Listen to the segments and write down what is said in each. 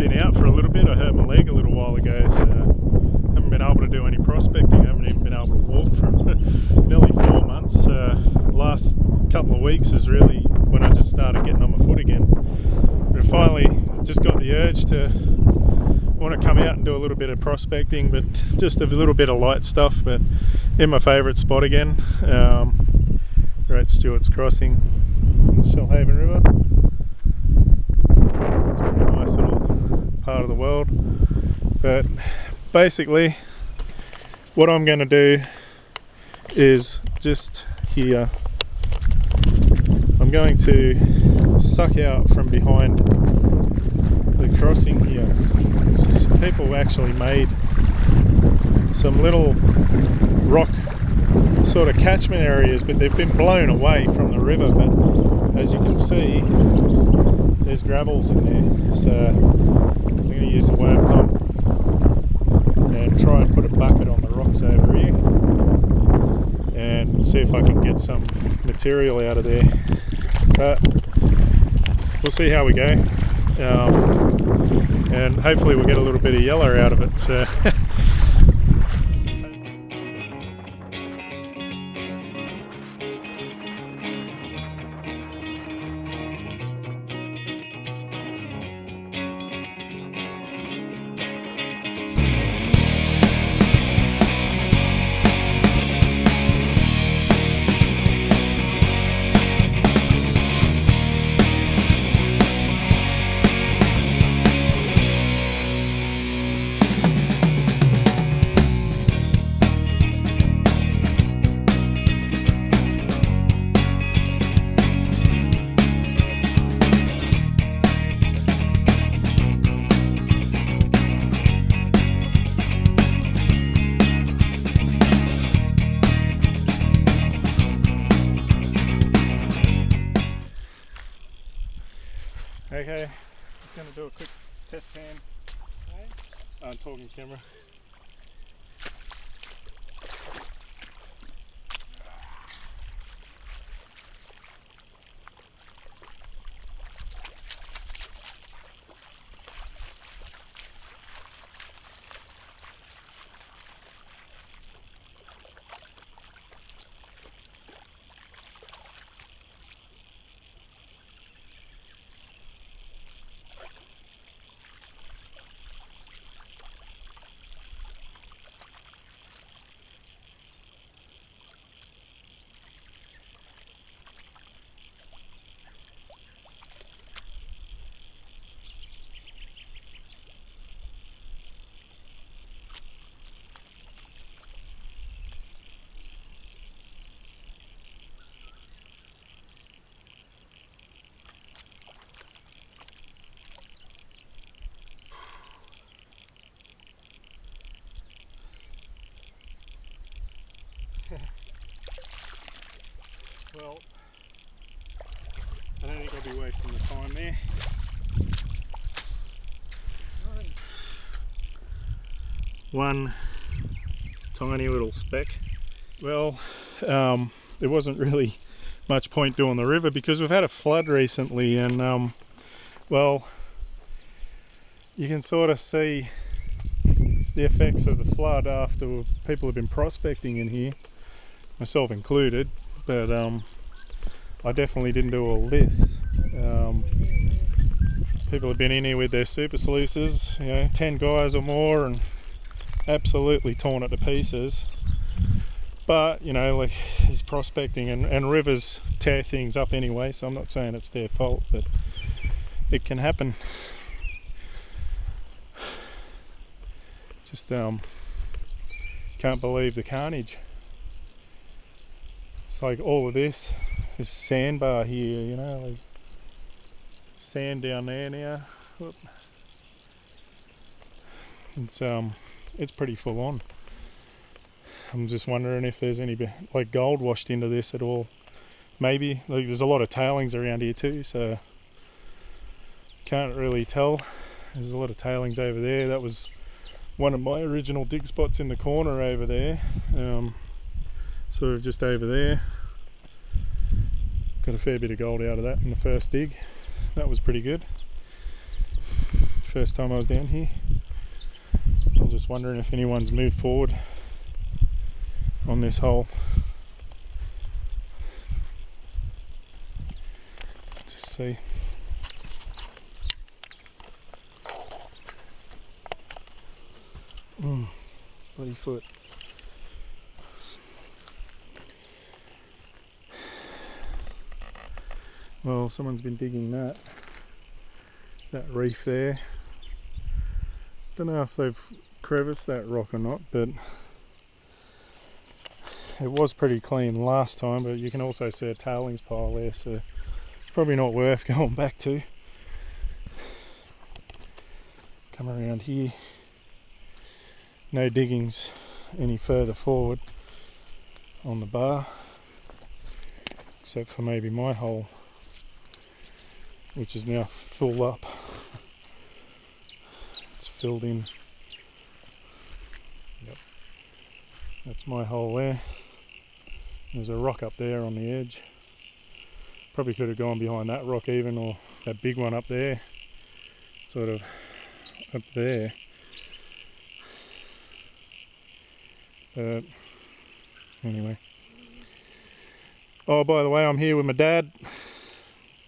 been out for a little bit. I hurt my leg a little while ago, so haven't been able to do any prospecting. I haven't even been able to walk for nearly 4 months. Last couple of weeks is really when I just started getting on my foot again. But I finally just got the urge to want to come out and do a little bit of prospecting, but just a little bit of light stuff, but in my favourite spot again. We're at Stewart's Crossing, Shoalhaven River. It's a pretty nice little part of the world. But basically, what I'm going to do is just here, I'm going to suck out from behind the crossing here. So people actually made some little rock sort of catchment areas, but they've been blown away from the river. But as you can see, there's gravels in there. So I'm going to use the worm pump and try and put a bucket on the rocks over here and see if I can get some material out of there. But we'll see how we go. And hopefully we'll get a little bit of yellow out of it. So okay, just going to do a quick test pan. I'm talking camera. Well, I don't think I'll be wasting the time there. One tiny little speck. Well, there wasn't really much point doing the river because we've had a flood recently, and well, you can sort of see the effects of the flood after people have been prospecting in here, myself included. But I definitely didn't do all this. People have been in here with their super sluices, 10 guys or more, and absolutely torn it to pieces. But, like, it's prospecting, and rivers tear things up anyway, so I'm not saying it's their fault, but it can happen. Just can't believe the carnage. It's like all of this sandbar here, like sand down there now. Whoop. It's pretty full on. I'm just wondering if there's any like gold washed into this at all. Maybe. Like, there's a lot of tailings around here too, so can't really tell. There's a lot of tailings over there. That was one of my original dig spots in the corner over there. Sort of just over there. Got a fair bit of gold out of that in the first dig. That was pretty good. first time I was down here. I'm just wondering if anyone's moved forward on this hole. Just see. Bloody foot. Well, someone's been digging that reef there. Don't know if they've creviced that rock or not, but it was pretty clean last time, but you can also see a tailings pile there, so it's probably not worth going back to. Come around here. No diggings any further forward on the bar, except for maybe my hole, which is now full up. It's filled in. Yep. That's my hole there. There's a rock up there on the edge. Probably could have gone behind that rock even, or that big one up there. Sort of up there. But anyway. Oh, by the way, I'm here with my dad.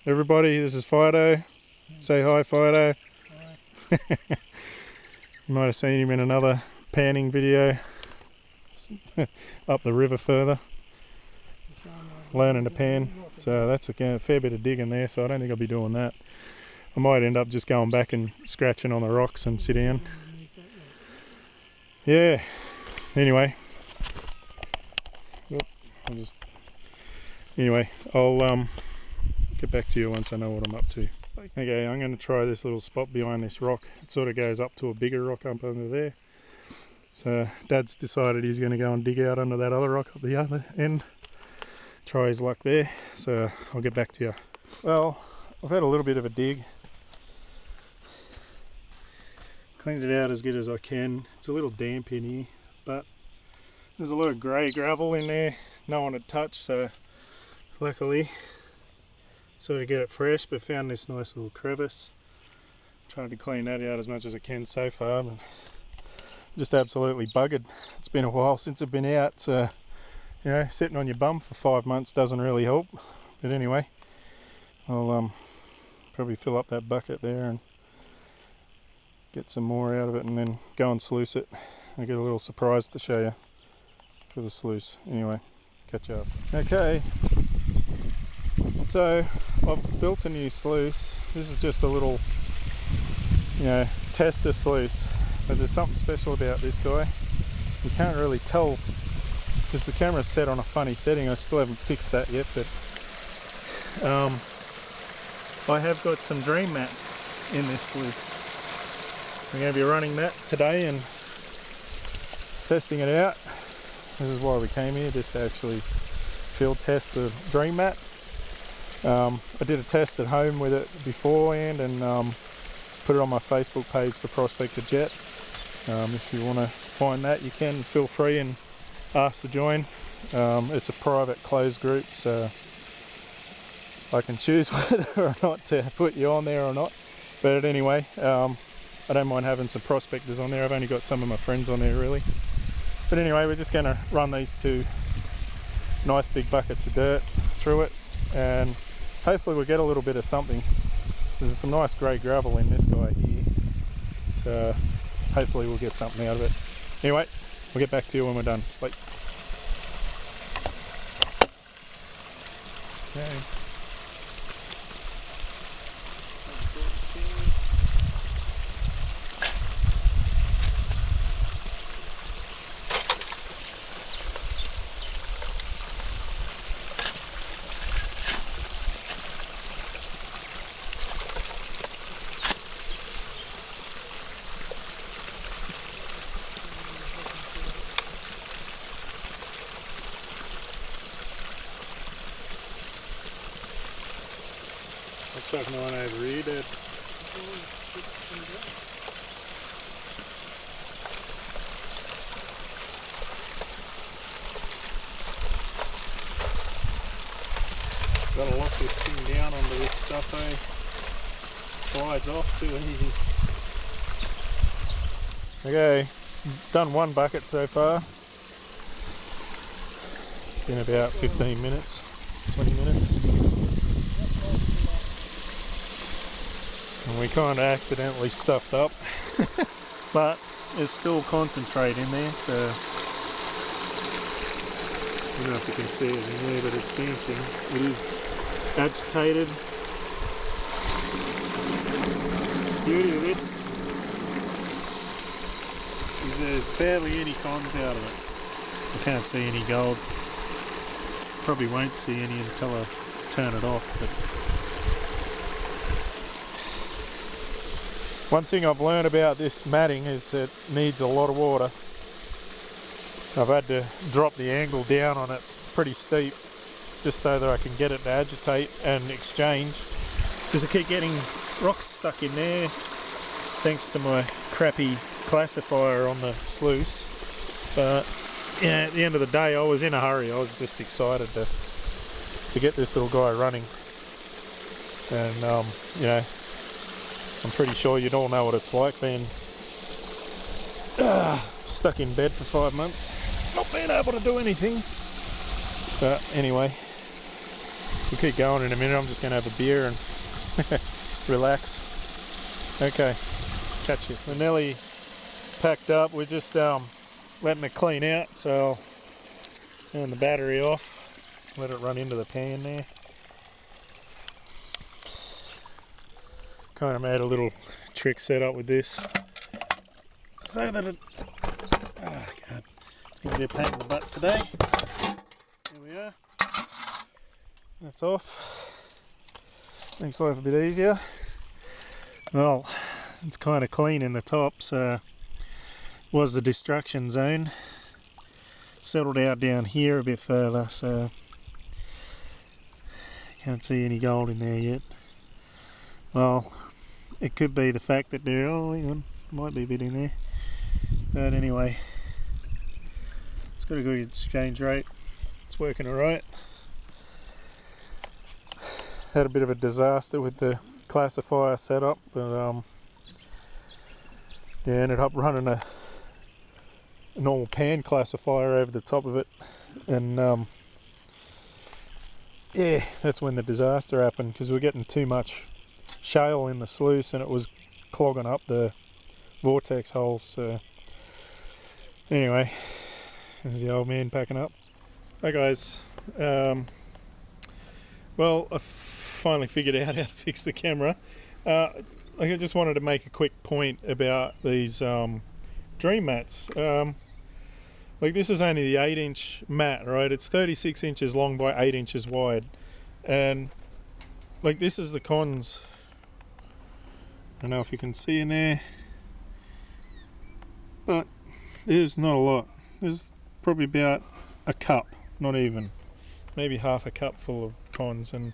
Everybody, this is Fido. Say hi, Fido. Hi. You might have seen him in another panning video up the river further, learning to pan. So that's a fair bit of digging there, so I don't think I'll be doing that. I might end up just going back and scratching on the rocks and sit down. Yeah. Anyway. I'll get back to you once I know what I'm up to. Okay, I'm going to try this little spot behind this rock. It sort of goes up to a bigger rock up under there. So Dad's decided he's going to go and dig out under that other rock at the other end. Try his luck there. So I'll get back to you. Well, I've had a little bit of a dig. Cleaned it out as good as I can. It's a little damp in here, but there's a lot of grey gravel in there. No one had touched, so luckily sort of get it fresh, but found this nice little crevice. Tried to clean that out as much as I can so far, but just absolutely buggered. It's been a while since I've been out, so you know, sitting on your bum for 5 months doesn't really help. But anyway, I'll probably fill up that bucket there and get some more out of it, and then go and sluice it. I get a little surprise to show you for the sluice. Anyway, catch you up. Okay, so I've built a new sluice. This is just a little, you know, tester sluice, but there's something special about this guy. You can't really tell because the camera's set on a funny setting. I still haven't fixed that yet, but I have got some dream mat in this sluice. I'm going to be running that today and testing it out. This is why we came here, just to actually field test the dream mat. I did a test at home with it beforehand and put it on my Facebook page for Prospector Jett. If you want to find that, you can feel free and ask to join. It's a private closed group, so I can choose whether or not to put you on there or not. But anyway, I don't mind having some prospectors on there. I've only got some of my friends on there really. But anyway, we're just going to run these two nice big buckets of dirt through it, and hopefully we'll get a little bit of something. There's some nice grey gravel in this guy here, so hopefully we'll get something out of it. Anyway, we'll get back to you when we're done. Bye. Okay. I'll chuck mine over here, Dad. Gotta lock this thing down onto this stuff, eh? Slides off too easy. Okay, done one bucket so far. Been about 15 minutes, 20 minutes. And we kind of accidentally stuffed up, but there's still concentrate in there, so I don't know if you can see it in there, but it's dancing. It is agitated. Beauty of this is there's barely any cons out of it. I can't see any gold. Probably won't see any until I turn it off. But one thing I've learned about this matting is it needs a lot of water. I've had to drop the angle down on it pretty steep just so that I can get it to agitate and exchange, because I keep getting rocks stuck in there thanks to my crappy classifier on the sluice. But yeah, at the end of the day I was in a hurry. I was just excited to get this little guy running, and you know, I'm pretty sure you'd all know what it's like being stuck in bed for 5 months, not being able to do anything. But anyway, we'll keep going in a minute. I'm just going to have a beer and relax. Okay, catch you. So nearly packed up. We're just letting it clean out, so I'll turn the battery off, let it run into the pan there. Kind of made a little trick set up with this so that it, oh god, it's going to be a pain in the butt today. There we are. That's off. Makes life a bit easier. Well, it's kind of clean in the top, so was the destruction zone. Settled out down here a bit further, so can't see any gold in there yet. Well, it could be the fact that there, oh hang on, might be a bit in there. But anyway, it's got a good exchange rate. It's working alright. Had a bit of a disaster with the classifier setup, but yeah, ended up running a normal pan classifier over the top of it, and yeah, that's when the disaster happened, because we were getting too much shale in the sluice and it was clogging up the vortex holes. So anyway, there's the old man packing up. Hi guys, well, I finally figured out how to fix the camera. I just wanted to make a quick point about these dream mats. Like, this is only the 8-inch mat, right? It's 36 inches long by 8 inches wide, and like, this is the cons. I don't know if you can see in there, but there's not a lot. There's probably about a cup, not even, maybe half a cup full of cons. And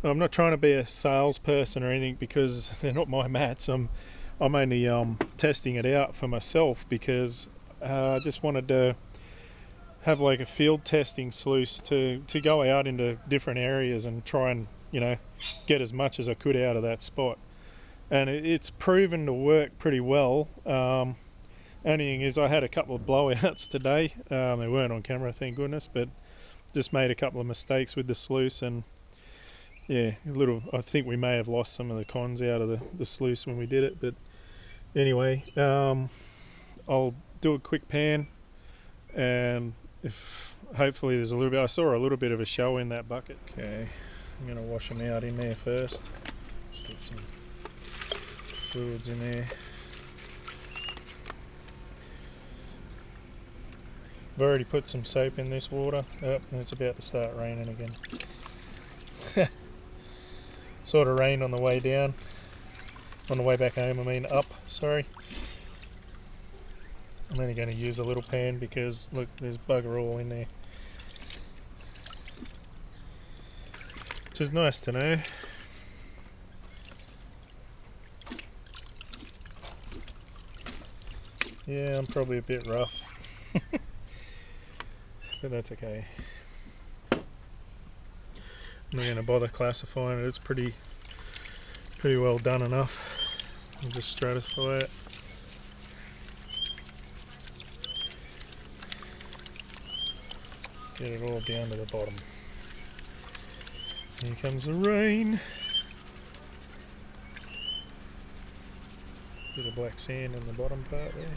I'm not trying to be a salesperson or anything, because they're not my mats. I'm only testing it out for myself, because I just wanted to have like a field testing sluice to go out into different areas and try and, you know, get as much as I could out of that spot. And it's proven to work pretty well. Only thing is, I had a couple of blowouts today. They weren't on camera, thank goodness, but just made a couple of mistakes with the sluice, and yeah, I think we may have lost some of the cons out of the sluice when we did it. But anyway, I'll do a quick pan, and if hopefully there's a little bit, I saw a little bit of a show in that bucket. Okay, I'm going to wash them out in there first. Just get some fluids in there. I've already put some soap in this water. Oh, and it's about to start raining again. Sort of rained on the way down. On the way back home, I mean up, sorry. I'm only going to use a little pan because, look, there's bugger all in there. Which is nice to know. Yeah, I'm probably a bit rough. But that's okay. I'm not going to bother classifying it. It's pretty well done enough. I'll just stratify it. Get it all down to the bottom. Here comes the rain. Bit of black sand in the bottom part there.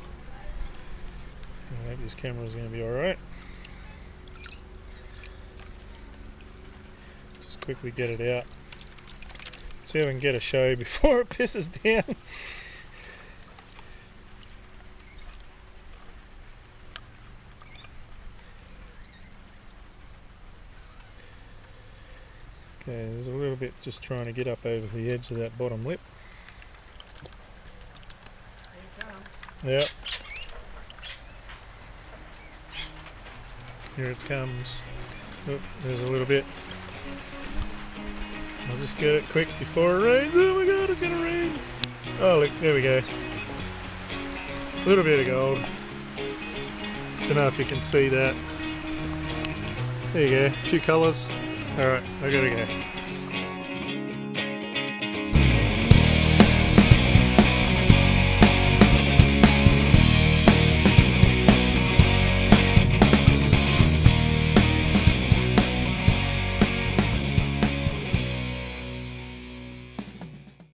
I hope this camera's going to be alright. Just quickly get it out. See if I can get a show before it pisses down. Okay, there's a little bit just trying to get up over the edge of that bottom lip. Yep. Here it comes. Oh, there's a little bit. I'll just get it quick before it rains. Oh my god, it's gonna rain! Oh look, there we go. A little bit of gold. Don't know if you can see that. There you go, a few colours. Alright, I gotta go.